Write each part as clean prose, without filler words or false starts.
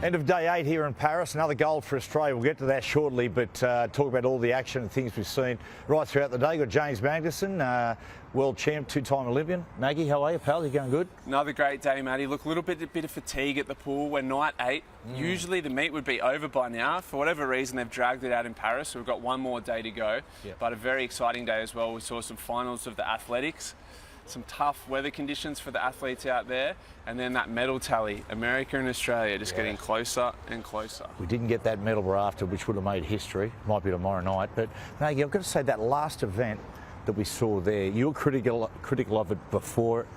End of day 8 here in Paris. Another gold for Australia. We'll get to that shortly, but talk about all the action and things we've seen right throughout the day. Got James Magnussen, world champ, two-time Olympian. Maggie, how are you, pal? You going good? Another great day, Matty. Look, a bit of fatigue at the pool. We're night 8. Usually the meet would be over by now. For whatever reason, they've dragged it out in Paris, so we've got one more day to go. Yep. But a very exciting day as well. We saw some finals of the athletics. Some tough weather conditions for the athletes out there, and then that medal tally, America and Australia just getting closer and closer. We didn't get that medal we're after, which would have made history. Might be tomorrow night, but Maggie, I've got to say that last event that we saw there, you were critical of it before it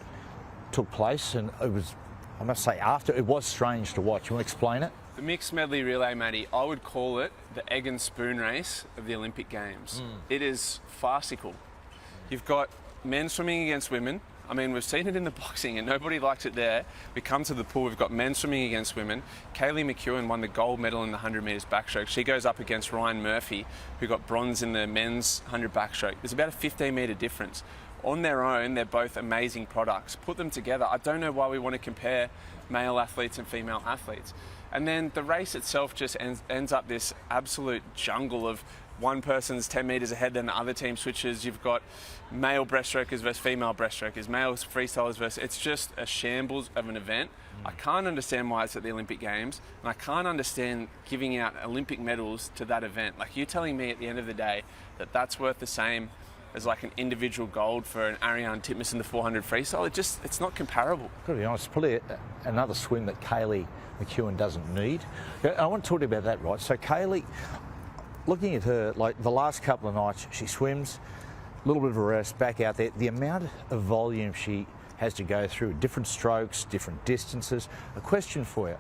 took place, and it was, I must say, after, it was strange to watch. You want to explain it? The mixed medley relay, Matty, I would call it the egg and spoon race of the Olympic Games. It is farcical. You've got men swimming against women. I mean, we've seen it in the boxing and nobody likes it there. We come to the pool, we've got men swimming against women. Kaylee McEwen won the gold medal in the 100 metres backstroke. She goes up against Ryan Murphy, who got bronze in the men's 100 backstroke. There's about a 15 metre difference. On their own, they're both amazing products. Put them together, I don't know why we want to compare male athletes and female athletes. And then the race itself just ends up this absolute jungle of one person's 10 metres ahead, then the other team switches. You've got male breaststrokers versus female breaststrokers, male freestylers versus... It's just a shambles of an event. I can't understand why it's at the Olympic Games, and I can't understand giving out Olympic medals to that event. Like, you're telling me at the end of the day that that's worth the same as like an individual gold for an Ariarne Titmus in the 400 freestyle. It's not comparable. Got to be honest, probably another swim that Kaylee McEwen doesn't need. I want to talk to you about that, right? So Kaylee, looking at her, like the last couple of nights, she swims, a little bit of a rest, back out there. The amount of volume she has to go through, different strokes, different distances. A question for you,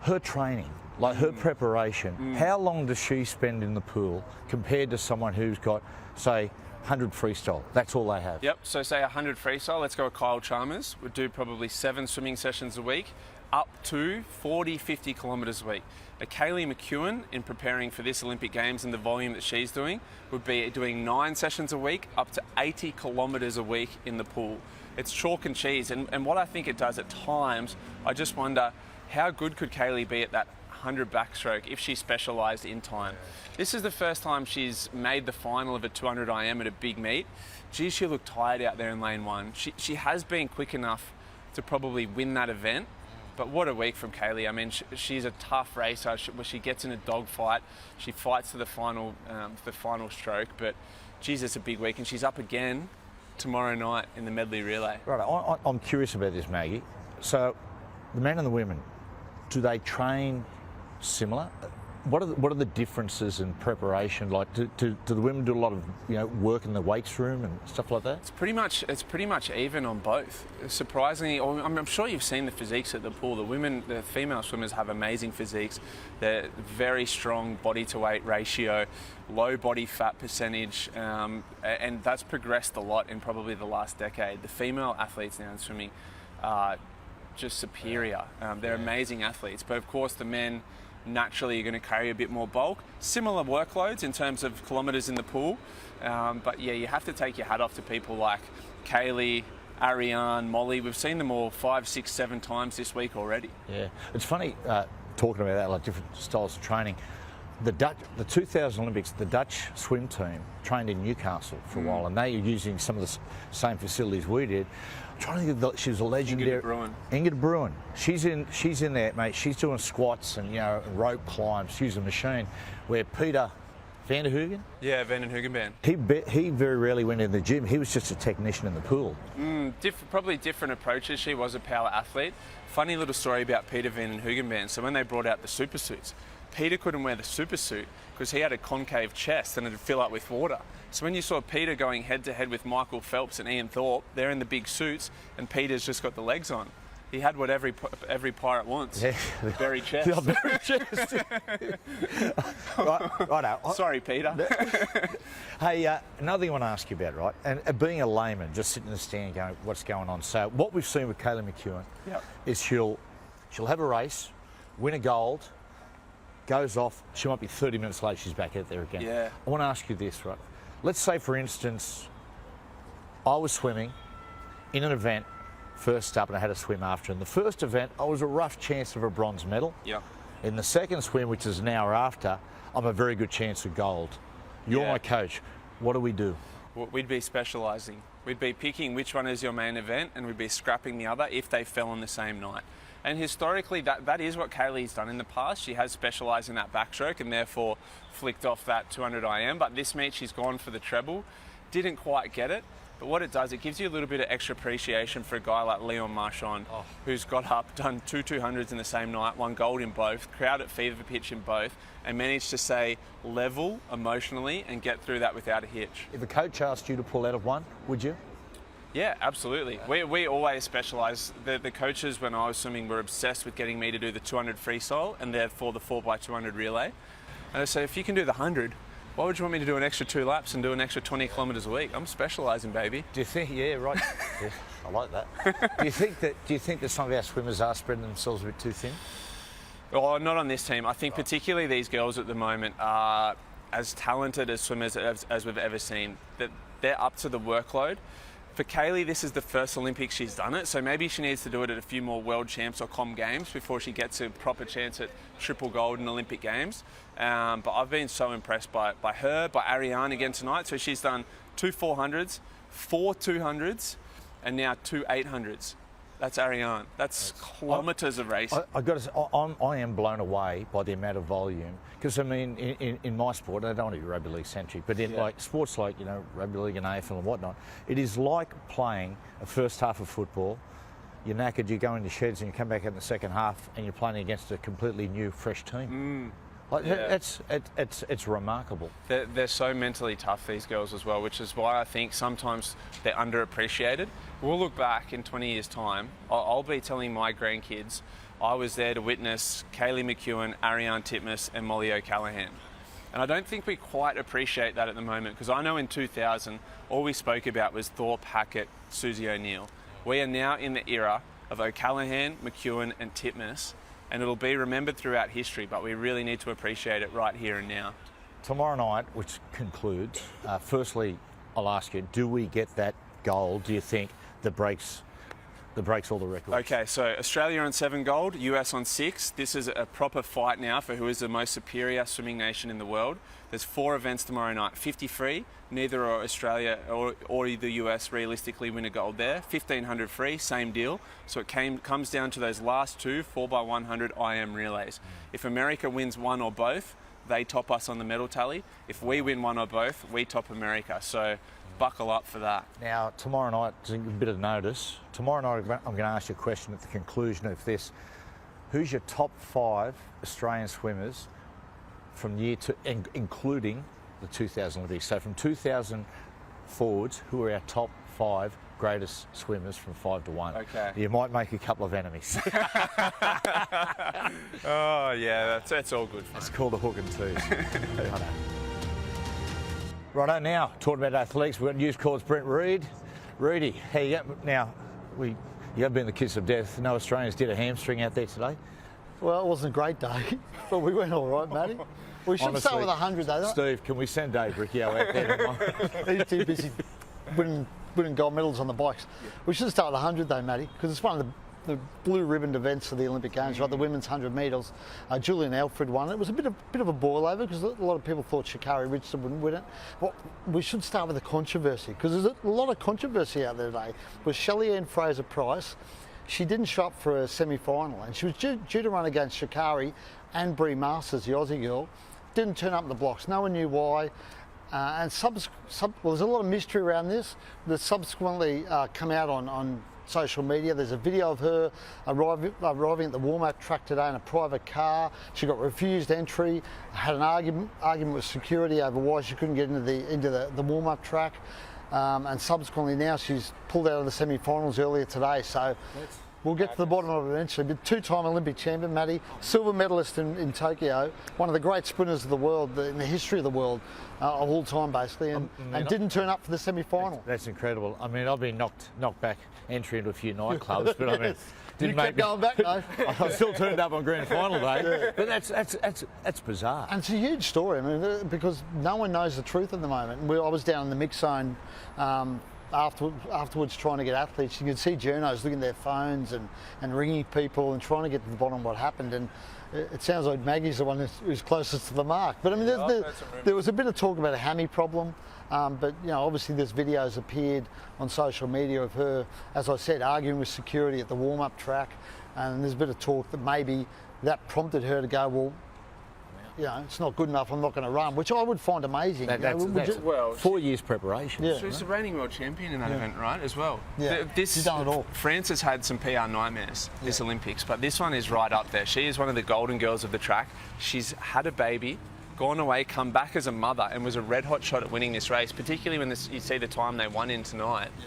her training, like her preparation, how long does she spend in the pool compared to someone who's got, say, 100 freestyle? That's all they have. Yep, so say 100 freestyle, let's go with Kyle Chalmers. Would do probably 7 swimming sessions a week, up to 40, 50 kilometres a week. Kaylee McEwen, in preparing for this Olympic Games and the volume that she's doing, would be doing 9 sessions a week, up to 80 kilometres a week in the pool. It's chalk and cheese, and what I think it does at times, I just wonder how good could Kaylee be at that 100 backstroke if she specialised in time. This is the first time she's made the final of a 200 IM at a big meet. Geez, she looked tired out there in lane 1. She has been quick enough to probably win that event. But what a week from Kaylee. I mean, she's a tough racer. She gets in a dogfight. She fights to the final stroke. But, geez, it's a big week. And she's up again tomorrow night in the medley relay. Right, I'm curious about this, Maggie. So, the men and the women, do they train similar? What are the differences in preparation? Like, do the women do a lot of work in the weights room and stuff like that? It's pretty much even on both. Surprisingly, I'm sure you've seen the physiques at the pool. The female swimmers have amazing physiques. They're very strong body to weight ratio, low body fat percentage, and that's progressed a lot in probably the last decade. The female athletes now in swimming are just superior. They're amazing athletes, but of course the men naturally you're going to carry a bit more bulk. Similar workloads in terms of kilometres in the pool. But yeah, you have to take your hat off to people like Kaylee, Ariarne, Molly. We've seen them all 5, 6, 7 times this week already. Yeah, it's funny talking about that, like different styles of training. The 2000 Olympics, the Dutch swim team trained in Newcastle for a while, and they were using some of the same facilities we did. I'm trying to think, she was a legendary. Ingrid Bruin. She's in there, mate. She's doing squats and rope climbs. She's a machine. Where Peter Van der Hoogen? Yeah, Van der Hoogen band. He very rarely went in the gym. He was just a technician in the pool. Probably different approaches. She was a power athlete. Funny little story about Peter Van der Hoogen band. So when they brought out the super suits, Peter couldn't wear the super suit because he had a concave chest and it'd fill up with water. So when you saw Peter going head to head with Michael Phelps and Ian Thorpe, they're in the big suits and Peter's just got the legs on. He had what every pirate wants. Yeah. The buried chest. The buried chest. right. Sorry, Peter. Hey, another thing I want to ask you about, right? And being a layman, just sitting in the stand going, what's going on? So what we've seen with Kaylee McEwen is she'll have a race, win a gold, goes off, she might be 30 minutes late, she's back out there again. Yeah. I want to ask you this, right? Let's say, for instance, I was swimming in an event, first up, and I had to swim after. In the first event, I was a rough chance of a bronze medal. Yeah. In the second swim, which is an hour after, I'm a very good chance of gold. You're my coach. What do we do? We'd be specialising. We'd be picking which one is your main event, and we'd be scrapping the other if they fell on the same night. And historically, that is what Kaylee's done in the past. She has specialised in that backstroke and therefore flicked off that 200 IM. But this meet, she's gone for the treble. Didn't quite get it. But what it does, it gives you a little bit of extra appreciation for a guy like Leon Marchand, who's got up, done two 200s in the same night, won gold in both, crowd at fever pitch in both, and managed to stay level emotionally and get through that without a hitch. If a coach asked you to pull out of one, would you? Yeah, absolutely. We always specialise. The coaches, when I was swimming, were obsessed with getting me to do the 200 freestyle and therefore the 4x200 relay. And I said, if you can do the 100, why would you want me to do an extra 2 laps and do an extra 20 kilometres a week? I'm specialising, baby. Do you think? Yeah, right. Yeah, I like that. Do you think that some of our swimmers are spreading themselves a bit too thin? Oh, not on this team. I think particularly these girls at the moment are as talented as swimmers as we've ever seen. That they're up to the workload. For Kaylee, this is the first Olympics she's done it, so maybe she needs to do it at a few more World Champs or Com Games before she gets a proper chance at triple gold in Olympic Games. But I've been so impressed by her, by Ariane again tonight. So she's done 2 400s, 4 200s, and now 2 800s. That's Ariane. That's kilometres of racing. I've got to say, I am blown away by the amount of volume. Because, I mean, in my sport, I don't want to be rugby league centric, but in like sports like, rugby league and AFL and whatnot, it is like playing a first half of football. You're knackered, you go in the sheds and you come back out in the second half and you're playing against a completely new, fresh team. It's remarkable. They're so mentally tough, these girls as well, which is why I think sometimes they're underappreciated. We'll look back in 20 years' time. I'll be telling my grandkids I was there to witness Kaylee McEwen, Ariane Titmus and Molly O'Callaghan. And I don't think we quite appreciate that at the moment, because I know in 2000, all we spoke about was Thorpe, Hackett, Susie O'Neill. We are now in the era of O'Callaghan, McEwen and Titmus, and it'll be remembered throughout history, but we really need to appreciate it right here and now. Tomorrow night, which concludes, firstly, I'll ask you, do we get that gold, do you think, that breaks all the records? Okay, so Australia on 7 gold, US on 6. This is a proper fight now for who is the most superior swimming nation in the world. There's 4 events tomorrow night. 50 free, neither are Australia or the US realistically win a gold there. 1500 free, same deal. So it comes down to those last 2 4x100 IM relays. If America wins one or both, they top us on the medal tally. If we win one or both, we top America. So buckle up for that. Now, tomorrow night, a bit of notice. Tomorrow night, I'm going to ask you a question at the conclusion of this. Who's your top 5 Australian swimmers from year 2, including the 2000 Olympics? So from 2000 forwards, who are our top 5 greatest swimmers from 5 to 1? Okay. You might make a couple of enemies. Oh, yeah, that's all good fun. It's called a hook and tease. Righto, now, talking about athletics, we've got news calls Brent Reid. Reedy, how you got? Now, you have been the kiss of death. No Australians did a hamstring out there today. Well, it wasn't a great day, but we went all right, Matty. We should start with 100, though. Steve, can we send Dave Riccio out there? He's too busy winning gold medals on the bikes. We should start with 100, though, Matty, because it's one of the blue ribboned events of the Olympic Games, right? The women's 100 metres. Julian Alfred won it. It was a bit of a boil over because a lot of people thought Sha'Carri Richardson wouldn't win it. Well, we should start with the controversy, because there's a lot of controversy out there today. With Shelley-Ann Fraser-Price, she didn't show up for a semi-final, and she was due to run against Sha'Carri and Brie Masters, the Aussie girl. Didn't turn up in the blocks. No one knew why. And well, there's a lot of mystery around this that subsequently come out on social media. There's a video of her arriving at the warm-up track today in a private car. She got refused entry, had an argument with security over why she couldn't get into the warm-up track, and subsequently now she's pulled out of the semi-finals earlier today. So we'll get to the bottom of it eventually. But 2-time Olympic champion, Matty, silver medalist in Tokyo, one of the great sprinters of the world, in the history of the world, of all time basically, and didn't turn up for the semi-final. That's incredible. I mean, I've been knocked back entry into a few nightclubs, but I mean, you kept going back though. I still turned up on grand final day, but that's bizarre. And it's a huge story. I mean, because no one knows the truth at the moment. I was down in the mix zone afterwards trying to get athletes. You could see journos looking at their phones and ringing people and trying to get to the bottom of what happened. And it sounds like Maggie's the one who's closest to the mark. But I mean, there was a bit of talk about a hammy problem. But obviously there's videos appeared on social media of her, as I said, arguing with security at the warm-up track. And there's a bit of talk that maybe that prompted her to go, well, it's not good enough, I'm not going to run, which I would find amazing. That's 4 years preparation. Yeah. She's the reigning world champion in that event, right, as well. Yeah, she's done it all. France has had some PR nightmares this Olympics, but this one is right up there. She is one of the golden girls of the track. She's had a baby, gone away, come back as a mother, and was a red-hot shot at winning this race, particularly when you see the time they won in tonight. Yeah.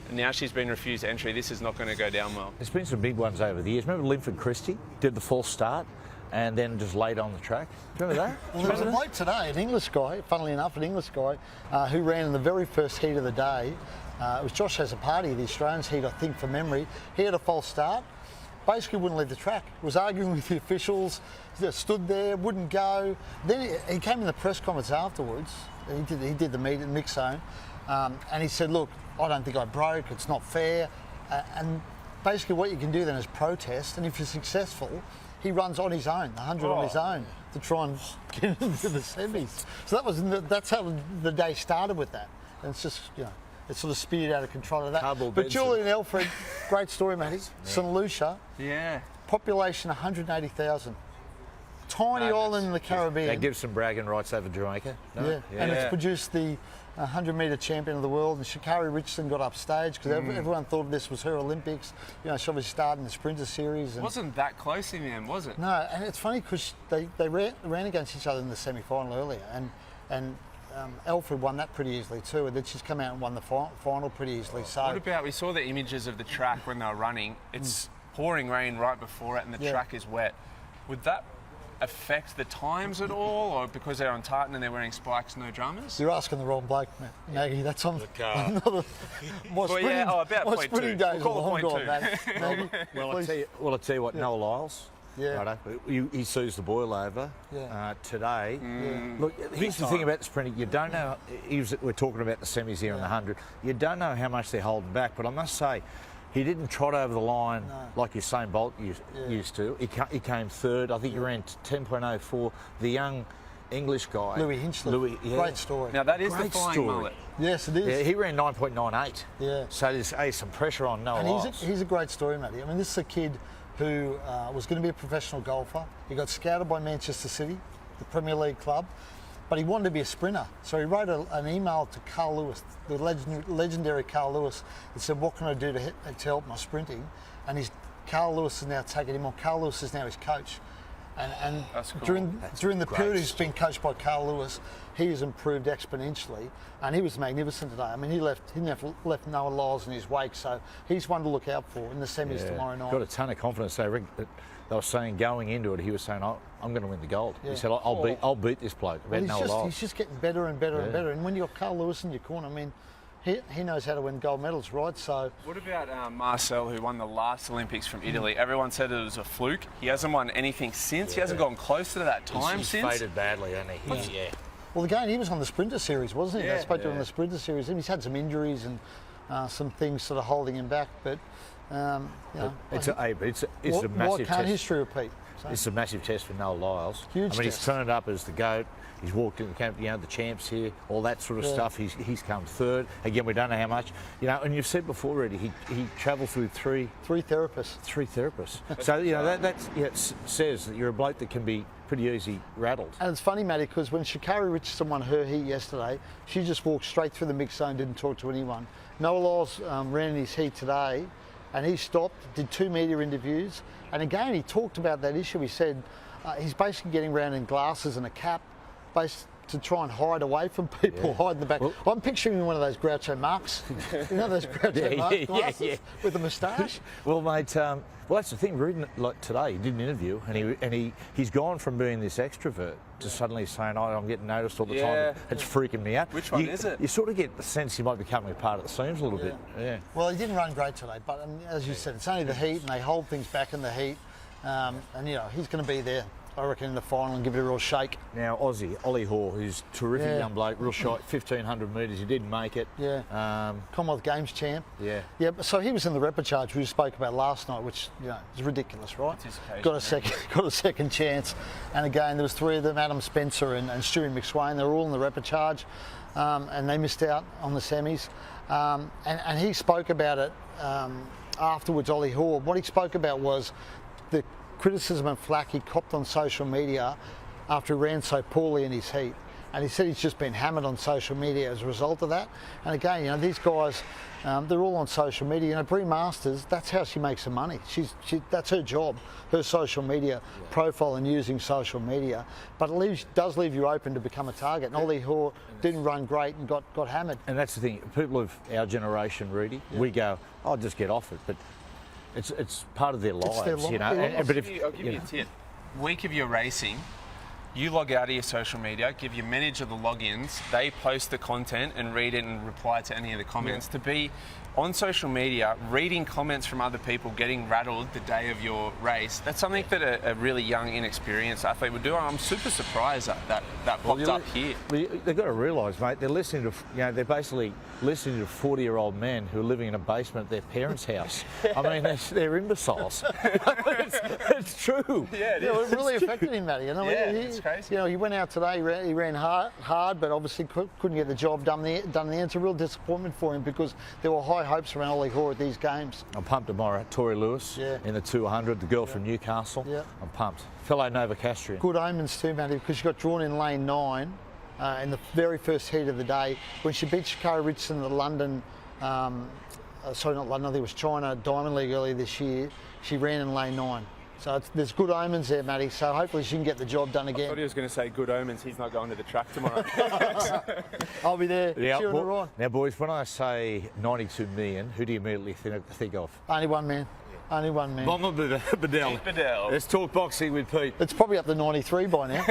And now she's been refused entry. This is not going to go down well. There's been some big ones over the years. Remember Linford Christie did the false start and then just laid on the track? Remember that? Well, there was a bloke today, an English guy, funnily enough, who ran in the very first heat of the day. It was Josh Hazapardi, the Australians heat, I think, from memory. He had a false start, basically wouldn't leave the track. Was arguing with the officials, stood there, wouldn't go. Then he came in the press conference afterwards. He did the meet in mix zone, and he said, "Look, I don't think I broke. It's not fair." And basically, what you can do then is protest, and if you're successful, he runs on his own, 100 on his own, to try and get into the semis. So that's how the day started with that. And it's just, it sort of speared out of control of that. But Julian Alfred, great story, Matty. St Lucia, population 180,000. Tiny island in the Caribbean. That gives some bragging rights over Jamaica. No? Yeah. And it's produced the 100-metre champion of the world, and Sha'Carri Richardson got upstage because everyone thought this was her Olympics. She obviously started in the Sprinter Series. It wasn't that close in the end, was it? No, and it's funny because they ran against each other in the semi-final earlier, and Alfred won that pretty easily too, and then she's come out and won the final pretty easily. So what about, we saw the images of the track when they were running. It's pouring rain right before it, and the track is wet. Would that affect the times at all, or because they're on tartan and they're wearing spikes, no dramas? You're asking the wrong bloke, Maggie. That's on about sprinting days are long gone, Maggie. Well, I'll tell you what, Noel Lyles. Yeah. He sees the boil over today. Look, here's the thing about the sprinting. You don't know, we're talking about the semis here in the 100. You don't know how much they're holding back, but I must say, he didn't trot over the line like Usain Bolt used to. He came third. I think he ran 10.04. The young English guy, Louis Hinchliffe. Great story. Now that is the flying mullet. Yes, it is. Yeah, he ran 9.98. Yeah. So there's some pressure on Noel Lyles. He's a great story, Matty. I mean, this is a kid who was going to be a professional golfer. He got scouted by Manchester City, the Premier League club, but he wanted to be a sprinter. So he wrote an email to Carl Lewis, the legendary Carl Lewis, that said, "What can I do to help my sprinting?" And Carl Lewis has now taken him on. Carl Lewis is now his coach. And that's cool. during the period he's been coached by Carl Lewis, he has improved exponentially, and he was magnificent today. I mean, he left Noah Lyles in his wake, so he's one to look out for in the semis tomorrow night. Got a ton of confidence. They were saying going into it, he was saying, "I'm going to win the gold." He said, "I'll beat this bloke." He's just getting better and better and better. And when you've got Carl Lewis in your corner, I mean, he knows how to win gold medals, right? So what about Marcel, who won the last Olympics from Italy? Everyone said it was a fluke. He hasn't won anything since. He hasn't gone close to that time he's since. Faded badly, hasn't he? Well, again, he was on the Sprinter Series, wasn't he? They spoke to him on the Sprinter Series. He's had some injuries and some things sort of holding him back, but it's a massive why can't test. History repeat? So. It's a massive test for Noel Lyles. Huge he's test. turned up as the GOAT. He's walked in the camp, the champs here, all that sort of stuff. He's come third. Again, we don't know how much. And you've said before already, he travelled through three therapists. So, that says that you're a bloke that can be pretty easy rattled. And it's funny, Matty, because when Sha'Carri Richardson won her heat yesterday, she just walked straight through the mix zone, didn't talk to anyone. Noah Lyles ran his heat today, and he stopped, did 2 media interviews, and again, he talked about that issue. He said he's basically getting around in glasses and a cap, to try and hide away from people, hide in the back. I'm picturing one of those Groucho Marx, those Groucho Marx glasses with a moustache. Well, mate, that's the thing. Reading it like today, he did an interview, and he's gone from being this extrovert to suddenly saying, "I'm getting noticed all the time. It's freaking me out." Which one is it? You sort of get the sense he might be becoming a part of the seams a little bit. Yeah. Well, he didn't run great today, but as you said, it's only the heat, and they hold things back in the heat. And he's going to be there I reckon, in the final and give it a real shake. Now, Aussie, Ollie Hoare, who's a terrific Yeah. young bloke, real shot, 1,500 metres, he didn't make it. Yeah. Commonwealth Games champ. Yeah. Yeah, so he was in the repechage we spoke about last night, which is ridiculous, right? Got a second chance, and again there was three of them: Adam Spencer and Stewie McSwain. They were all in the repechage, and they missed out on the semis. And he spoke about it afterwards. Ollie Hoare. What he spoke about was the criticism and flack he copped on social media after he ran so poorly in his heat. And he said he's just been hammered on social media as a result of that. And again, these guys, they're all on social media. Brie Masters, that's how she makes her money. That's her job, her social media profile and using social media. But it does leave you open to become a target. And Ollie Hoare didn't run great and got hammered. And that's the thing. People of our generation, Rudy, we go, I'll just get off it. But it's part of their lives, their life, yeah. I'll give you a tip. Week of your racing, you log out of your social media, give your manager the logins, they post the content and read it and reply to any of the comments. To be on social media, reading comments from other people, getting rattled the day of your race, that's something that a really young, inexperienced athlete would do. I'm super surprised that popped up here. They've got to realise, mate, they're listening to, they're basically listening to 40-year-old men who are living in a basement at their parents' house. I mean, they're imbeciles. it's true. Yeah, it It is. really affected him, Matty. It's crazy. He went out today. He ran hard, but obviously couldn't get the job done. In the end, it's a real disappointment for him because there were high hopes around Ollie Hoare at these games. I'm pumped tomorrow. Tori Lewis in the 200, the girl from Newcastle. Yeah. I'm pumped. Fellow Novocastrian. Good omens too, Matty, because she got drawn in lane 9 in the very first heat of the day when she beat Shakara Richardson in the London. Sorry, not London. I think it was China Diamond League earlier this year. She ran in lane 9. So there's good omens there, Matty. So hopefully she can get the job done I again. thought he was going to say good omens. He's not going to the track tomorrow. I'll be there cheering her on. Now, boys, when I say 92 million, who do you immediately think of? Only one man. Only one man. Bomber Bedell. Bedell. Let's talk boxing with Pete. It's probably up to 93 by now.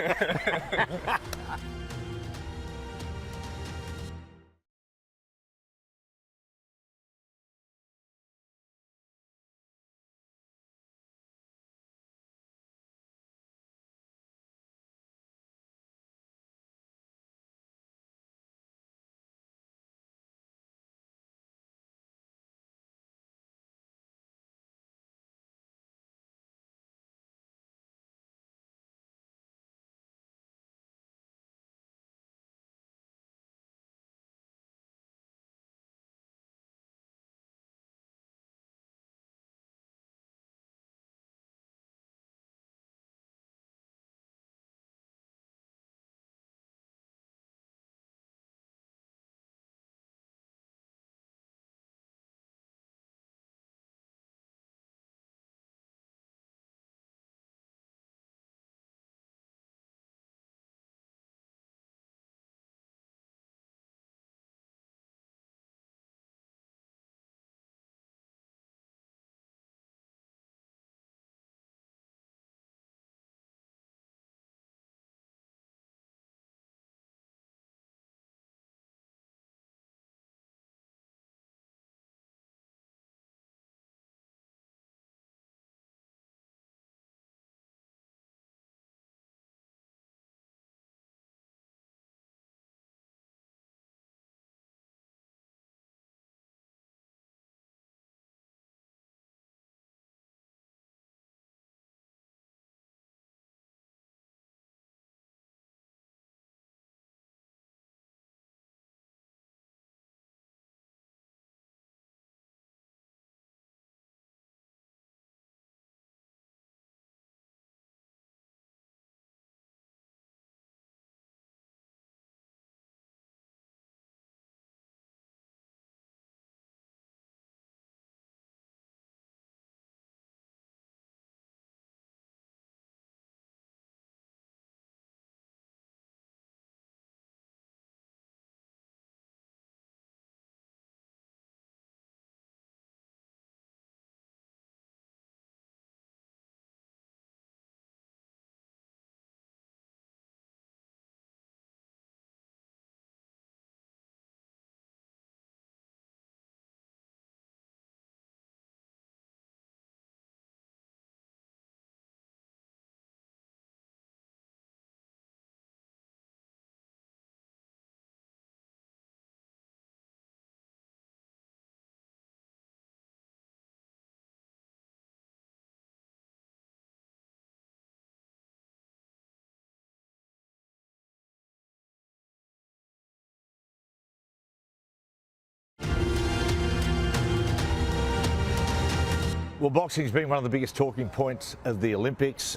Well, boxing's been one of the biggest talking points of the Olympics.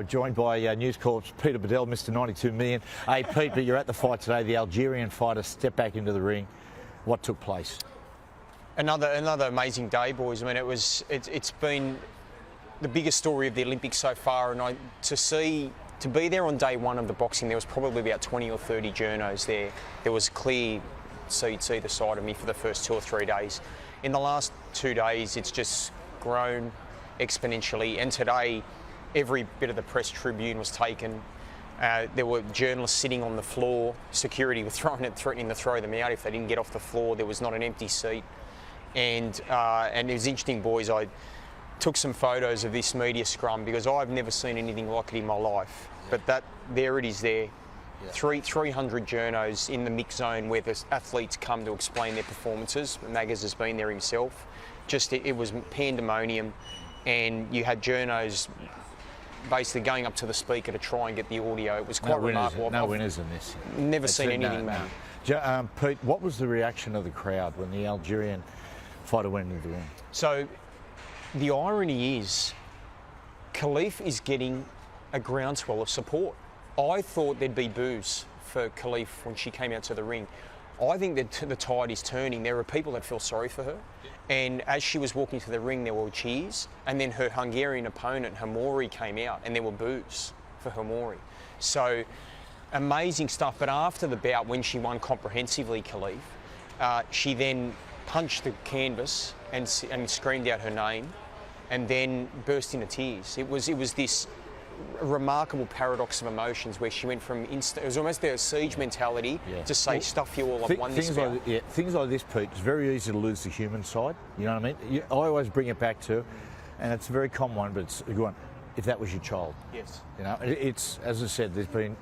Joined by News Corp's Peter Bedell, Mr. 92 million. Hey, Pete, but you're at the fight today. The Algerian fighter stepped back into the ring. What took place? Another amazing day, boys. I mean, it's been the biggest story of the Olympics so far, and to be there on day one of the boxing, there was probably about 20 or 30 journos there. There was clear seats either side of me for the first 2 or 3 days. In the last 2 days, it's just grown exponentially, and today every bit of the press tribune was taken. There were journalists sitting on the floor. Security were threatening to throw them out if they didn't get off the floor. There was not an empty seat, and it was interesting, boys. I took some photos of this media scrum because I've never seen anything like it in my life. But there it is there. Yeah. 300 journos in the mix zone where the athletes come to explain their performances. Maggers has been there himself. It was pandemonium, and you had journos basically going up to the speaker to try and get the audio. It was quite remarkable. No winners in this. Never seen anything, man. Pete, what was the reaction of the crowd when the Algerian fighter went into the ring? So, the irony is, Khalif is getting a groundswell of support. I thought there'd be boos for Khalif when she came out to the ring. I think that the tide is turning. There are people that feel sorry for her. And as she was walking to the ring, there were cheers. And then her Hungarian opponent, Hamori, came out, and there were boos for Hamori. So, amazing stuff. But after the bout, when she won comprehensively, Khalif, she then punched the canvas and screamed out her name, and then burst into tears. It was this remarkable paradox of emotions where she went from it was almost a siege mentality to say, stuff you all, I've won this bout. Things like this, Pete, it's very easy to lose the human side. You know what I mean? I always bring it back to, and it's a very common one, but it's a good one. If that was your child. Yes. You know, it's, as I said, there's been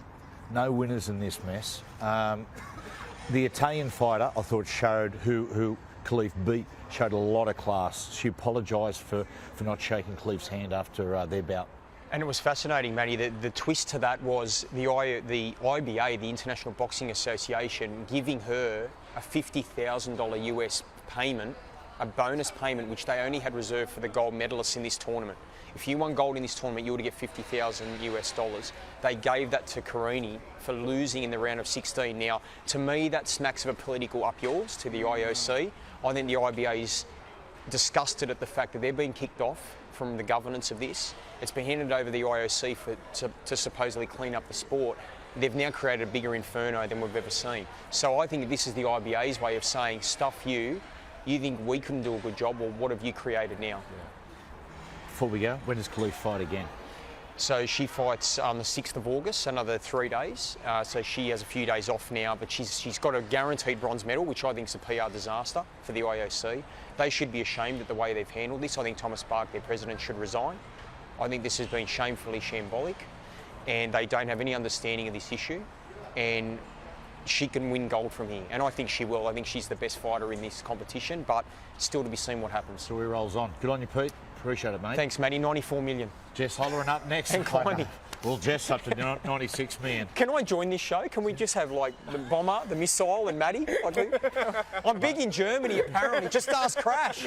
no winners in this mess. The Italian fighter, I thought, showed who Khalif beat, showed a lot of class. She apologised for not shaking Khalif's hand after their bout. And it was fascinating, Matty. The twist to that was the IBA, the International Boxing Association, giving her a $50,000 US payment, a bonus payment, which they only had reserved for the gold medalists in this tournament. If you won gold in this tournament, you were to get $50,000 US. They gave that to Carini for losing in the round of 16. Now, to me, that smacks of a political up yours to the IOC. I think the IBA's disgusted at the fact that they're being kicked off from the governance of this. It's been handed over to the IOC to supposedly clean up the sport. They've now created a bigger inferno than we've ever seen. So I think this is the IBA's way of saying, stuff you think we couldn't do a good job, or what have you created now? Yeah. Before we go, when does Khalif fight again? So she fights on the 6th of August, another 3 days. So she has a few days off now, but she's got a guaranteed bronze medal, which I think is a PR disaster for the IOC. They should be ashamed at the way they've handled this. I think Thomas Bach, their president, should resign. I think this has been shamefully shambolic, and they don't have any understanding of this issue. And she can win gold from here, and I think she will. I think she's the best fighter in this competition, but still to be seen what happens. So he rolls on. Good on you, Pete. Appreciate it, mate. Thanks, Matty. 94 million. Jess Howerin up next. And climbing. Well, Jess up to 96 million. Can I join this show? Can we just have like the bomber, the missile, and Matty? I'm big in Germany, apparently. Just ask Crash.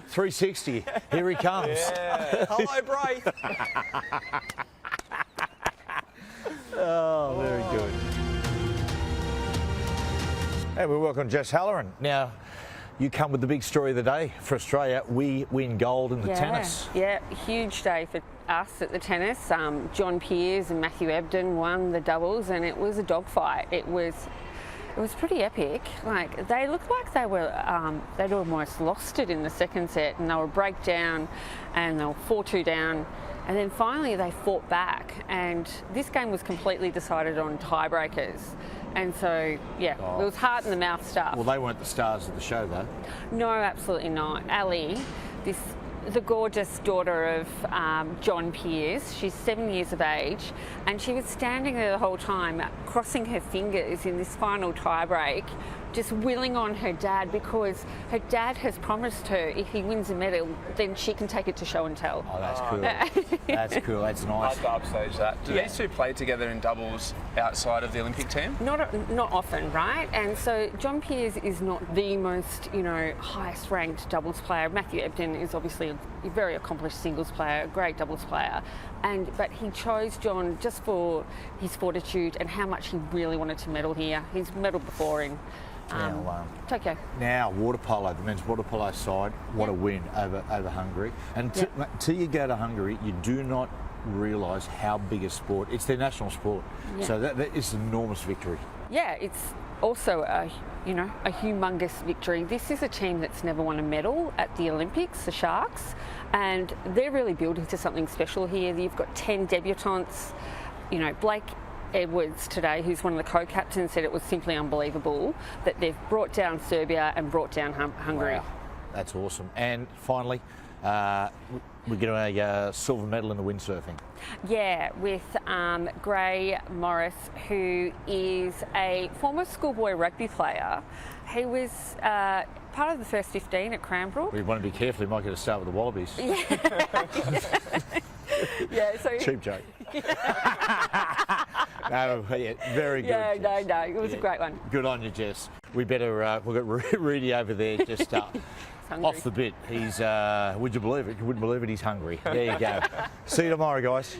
360. Here he comes. Yeah. Hello, Bray. Oh, very good. Hey, we welcome Jess Howerin. Now, you come with the big story of the day for Australia. We win gold in the tennis. Yeah, huge day for us at the tennis. John Peers and Matthew Ebden won the doubles, and it was a dogfight. It was pretty epic. Like, they looked like they'd almost lost it in the second set, and they were breakdown, and they were 4-2 down. And then finally they fought back, and this game was completely decided on tiebreakers. And so, yeah, it was heart in the mouth stuff. Well, they weren't the stars of the show, though. No, absolutely not. Ali, the gorgeous daughter of John Peers, she's 7 years of age, and she was standing there the whole time, crossing her fingers in this final tiebreak, just willing on her dad, because her dad has promised her if he wins a medal, then she can take it to show and tell. Oh, that's cool. That's cool. That's nice. I'd upstage that. Do these two play together in doubles outside of the Olympic team? Not often, right? And so John Peers is not the most, highest ranked doubles player. Matthew Ebden is obviously a very accomplished singles player, a great doubles player. But he chose John just for his fortitude and how much he really wanted to medal here. He's medalled before in Tokyo. Now, water polo, the men's water polo side, what a win over Hungary. And till you go to Hungary, you do not realise how big a sport. It's their national sport. Yeah. So that is an enormous victory. Yeah, it's also a humongous victory. This is a team that's never won a medal at the Olympics, the Sharks, and they're really building to something special here. You've got 10 debutantes. Blake Edwards today, who's one of the co-captains, said it was simply unbelievable that they've brought down Serbia and brought down Hungary. Wow, that's awesome. And finally, we're getting a silver medal in the windsurfing. Yeah, with Gray Morris, who is a former schoolboy rugby player. He was part of the first 15 at Cranbrook. We want to be careful, he might get a start with the Wallabies. Yeah, so cheap joke. No, very good. Yeah, Jess. no, it was a great one. Good on you, Jess. We better, we've got Rudy over there just off the bit. He's, would you believe it? You wouldn't believe it, he's hungry. There you go. See you tomorrow, guys.